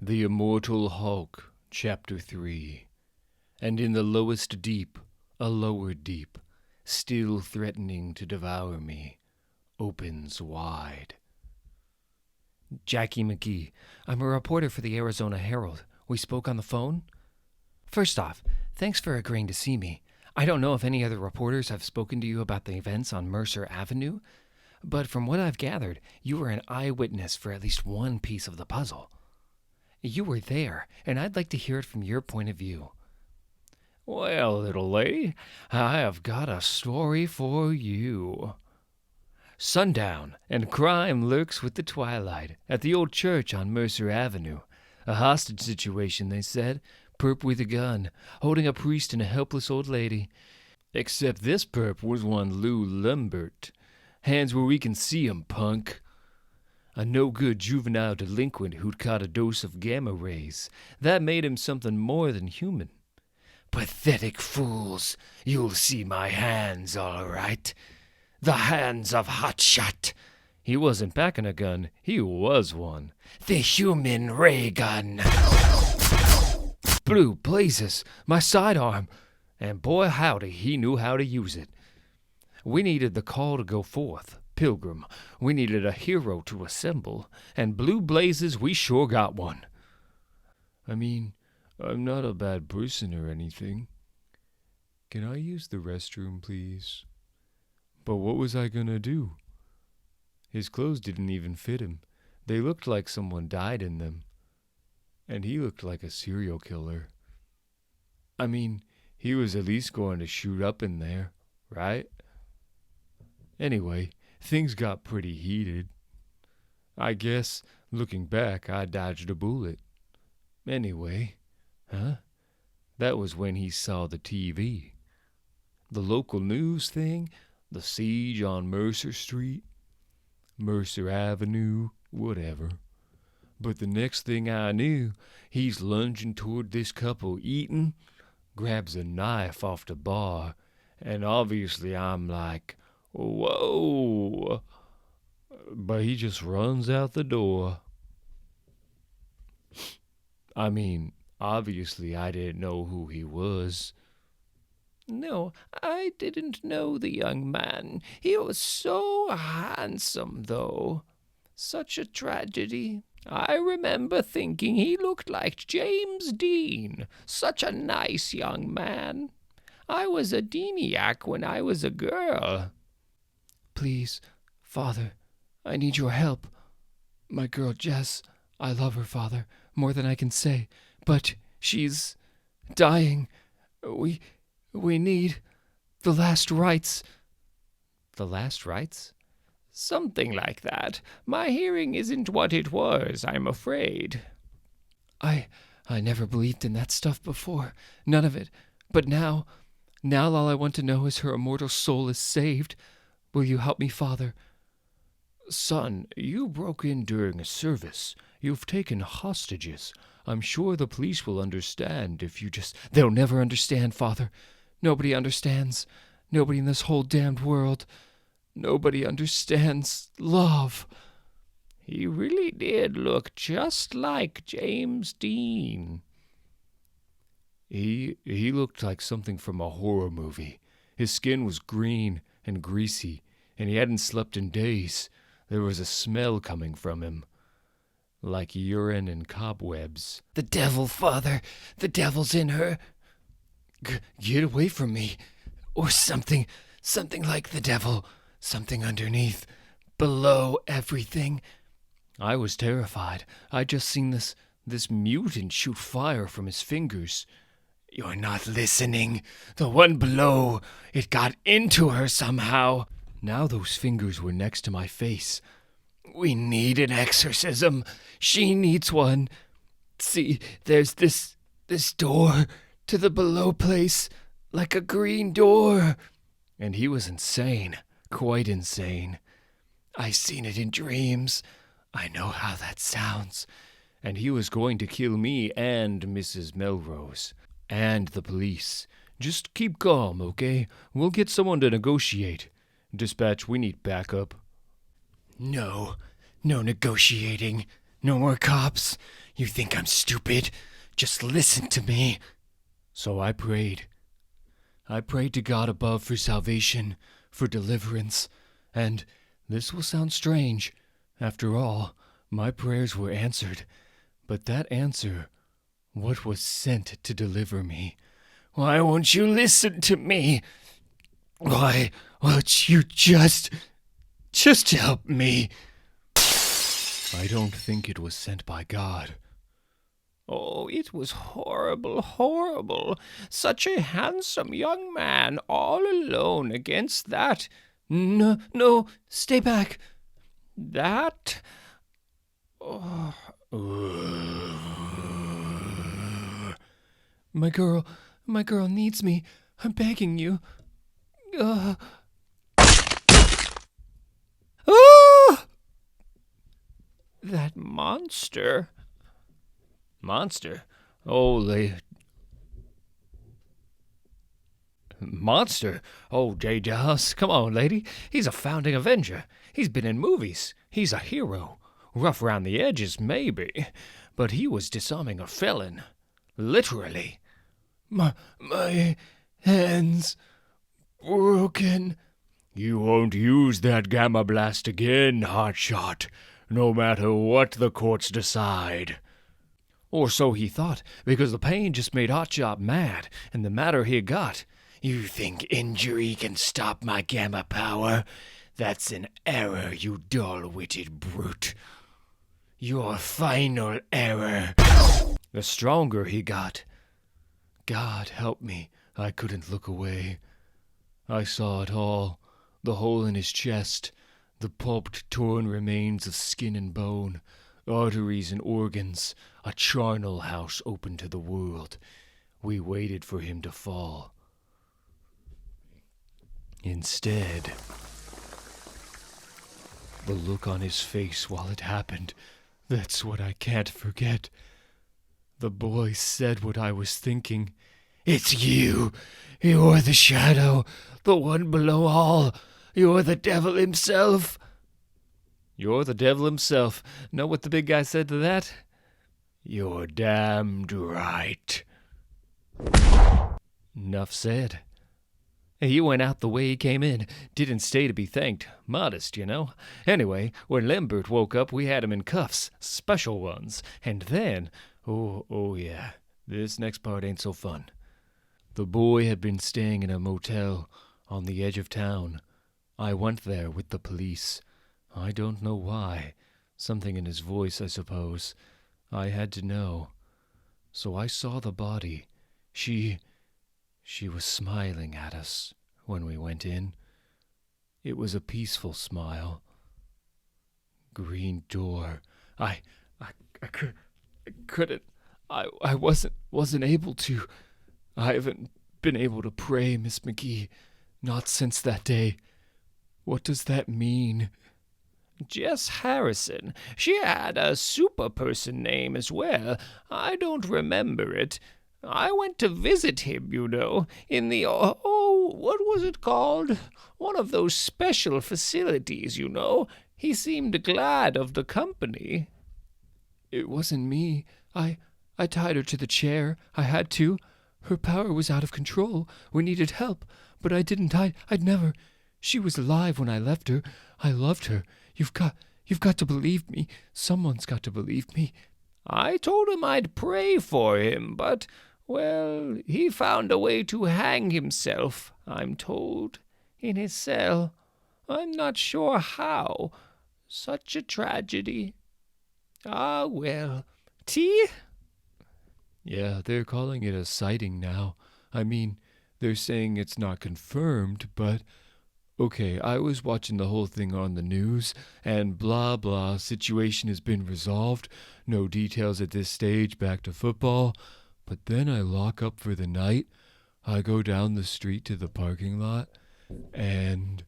The Immortal Hulk, Chapter 3. And in the lowest deep, a lower deep, still threatening to devour me, opens wide. Jackie McGee. I'm a reporter for the Arizona Herald. We spoke on the phone? First off, thanks for agreeing to see me. I don't know if any other reporters have spoken to you about the events on Mercer Avenue, but from what I've gathered, you were an eyewitness for at least one piece of the puzzle. You were there, and I'd like to hear it from your point of view. Well, little lady, I have got a story for you. Sundown, and crime lurks with the twilight at the old church on Mercer Avenue. A hostage situation, they said. Perp with a gun, holding a priest and a helpless old lady. Except this perp was one Lou Lembert. Hands where we can see 'em, punk. A no-good juvenile delinquent who'd caught a dose of gamma rays. That made him something more than human. Pathetic fools, you'll see my hands, all right. The hands of Hotshot. He wasn't packing a gun, he was one. The human ray gun. Blue blazes, my sidearm. And boy howdy, he knew how to use it. We needed the call to go forth. Pilgrim, we needed a hero to assemble, and blue blazes, we sure got one. I mean, I'm not a bad person or anything. Can I use the restroom, please? But what was I gonna do? His clothes didn't even fit him. They looked like someone died in them. And he looked like a serial killer. I mean, he was at least going to shoot up in there, right? Anyway, things got pretty heated. I guess, looking back, I dodged a bullet. Anyway, that was when he saw the TV. The local news thing, the siege on Mercer Street, Mercer Avenue, whatever. But the next thing I knew, he's lunging toward this couple eating, grabs a knife off the bar, and obviously I'm like, whoa, but he just runs out the door. I mean, obviously I didn't know who he was. No, I didn't know the young man. He was so handsome, though. Such a tragedy. I remember thinking he looked like James Dean. Such a nice young man. I was a demoniac when I was a girl. Please, Father, I need your help. My girl Jess, I love her, Father, more than I can say, but she's dying. We need the last rites. The last rites? Something like that. My hearing isn't what it was, I'm afraid. I never believed in that stuff before. None of it. But now all I want to know is her immortal soul is saved. Will you help me, Father? Son, you broke in during a service. You've taken hostages. I'm sure the police will understand if you just... They'll never understand, Father. Nobody understands. Nobody in this whole damned world. Nobody understands love. He really did look just like James Dean. He looked like something from a horror movie. His skin was green and greasy, and he hadn't slept in days. There was a smell coming from him, like urine and cobwebs. The devil, Father! The devil's in her! Get away from me! Or something like the devil. Something underneath, below everything. I was terrified. I'd just seen this mutant shoot fire from his fingers. You're not listening. The one below, it got into her somehow. Now those fingers were next to my face. We need an exorcism. She needs one. See, there's this door to the below place, like a green door. And he was insane. Quite insane. I seen it in dreams. I know how that sounds. And he was going to kill me and Mrs. Melrose. And the police. Just keep calm, okay? We'll get someone to negotiate. Dispatch, we need backup. No negotiating. No more cops. You think I'm stupid? Just listen to me. So I prayed. I prayed to God above for salvation, for deliverance, and this will sound strange. After all, my prayers were answered. But that answer, what was sent to deliver me? Why won't you listen to me? Why won't you just help me? I don't think it was sent by God. Oh, it was horrible, horrible. Such a handsome young man all alone against that. No, stay back. That... Oh. My girl needs me. I'm begging you. That monster. Monster? Monster? Oh, J. Dallas, come on, lady. He's a founding Avenger. He's been in movies. He's a hero. Rough around the edges, maybe. But he was disarming a felon. Literally. My hands broken. You won't use that gamma blast again, Hotshot, no matter what the courts decide. Or so he thought, because the pain just made Hotshot mad, and the madder he got. You think injury can stop my gamma power? That's an error, you dull-witted brute. Your final error. The stronger he got. God help me, I couldn't look away. I saw it all, the hole in his chest, the pulped, torn remains of skin and bone, arteries and organs, a charnel house open to the world. We waited for him to fall. Instead, the look on his face while it happened, that's what I can't forget. The boy said what I was thinking. It's you. You're the shadow, the one below all. You're the devil himself. You're the devil himself. Know what the big guy said to that? You're damned right. Enough said. He went out the way he came in. Didn't stay to be thanked. Modest, you know. Anyway, when Lembert woke up, we had him in cuffs. Special ones. And then... Oh yeah. This next part ain't so fun. The boy had been staying in a motel on the edge of town. I went there with the police. I don't know why. Something in his voice, I suppose. I had to know. So I saw the body. She was smiling at us when we went in. It was a peaceful smile. Green door. I couldn't. I wasn't able to. I haven't been able to pray, Miss McGee. Not since that day. What does that mean? Jess Harrison. She had a super person name as well. I don't remember it. I went to visit him, you know, in the, what was it called? One of those special facilities, you know. He seemed glad of the company. It wasn't me. I tied her to the chair. I had to. Her power was out of control. We needed help, but I didn't. I'd never. She was alive when I left her. I loved her. You've got to believe me. Someone's got to believe me. I told him I'd pray for him, but, well, he found a way to hang himself, I'm told, in his cell. I'm not sure how. Such a tragedy. Ah, well. Tea? Yeah, they're calling it a sighting now. I mean, they're saying it's not confirmed, but... Okay, I was watching the whole thing on the news, and blah blah, situation has been resolved, no details at this stage, back to football. But then I lock up for the night, I go down the street to the parking lot, and...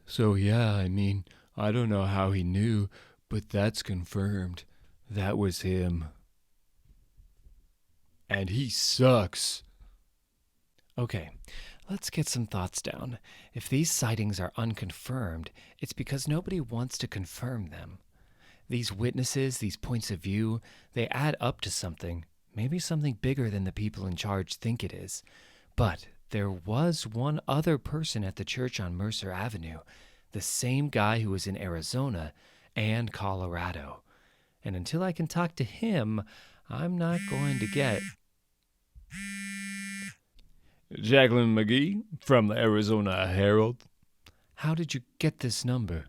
So yeah, I mean, I don't know how he knew, but that's confirmed. That was him. And he sucks. Okay, let's get some thoughts down. If these sightings are unconfirmed, it's because nobody wants to confirm them. These witnesses, these points of view, they add up to something, maybe something bigger than the people in charge think it is. But there was one other person at the church on Mercer Avenue, the same guy who was in Arizona and Colorado. And until I can talk to him, I'm not going to get... Jacqueline McGee from the Arizona Herald. How did you get this number?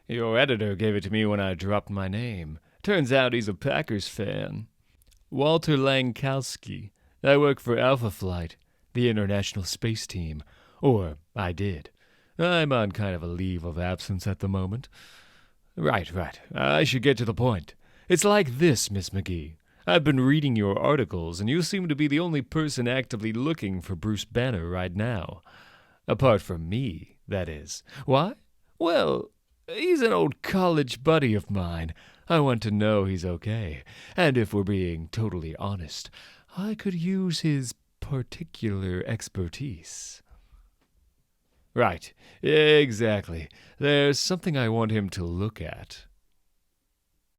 Your editor gave it to me when I dropped my name. Turns out he's a Packers fan. Walter Lankowski. I work for Alpha Flight, the International Space Team. Or I did. I'm on kind of a leave of absence at the moment. Right. I should get to the point. It's like this, Miss McGee. I've been reading your articles, and you seem to be the only person actively looking for Bruce Banner right now. Apart from me, that is. Why? Well, he's an old college buddy of mine. I want to know he's okay. And if we're being totally honest, I could use his particular expertise. Right, exactly. There's something I want him to look at.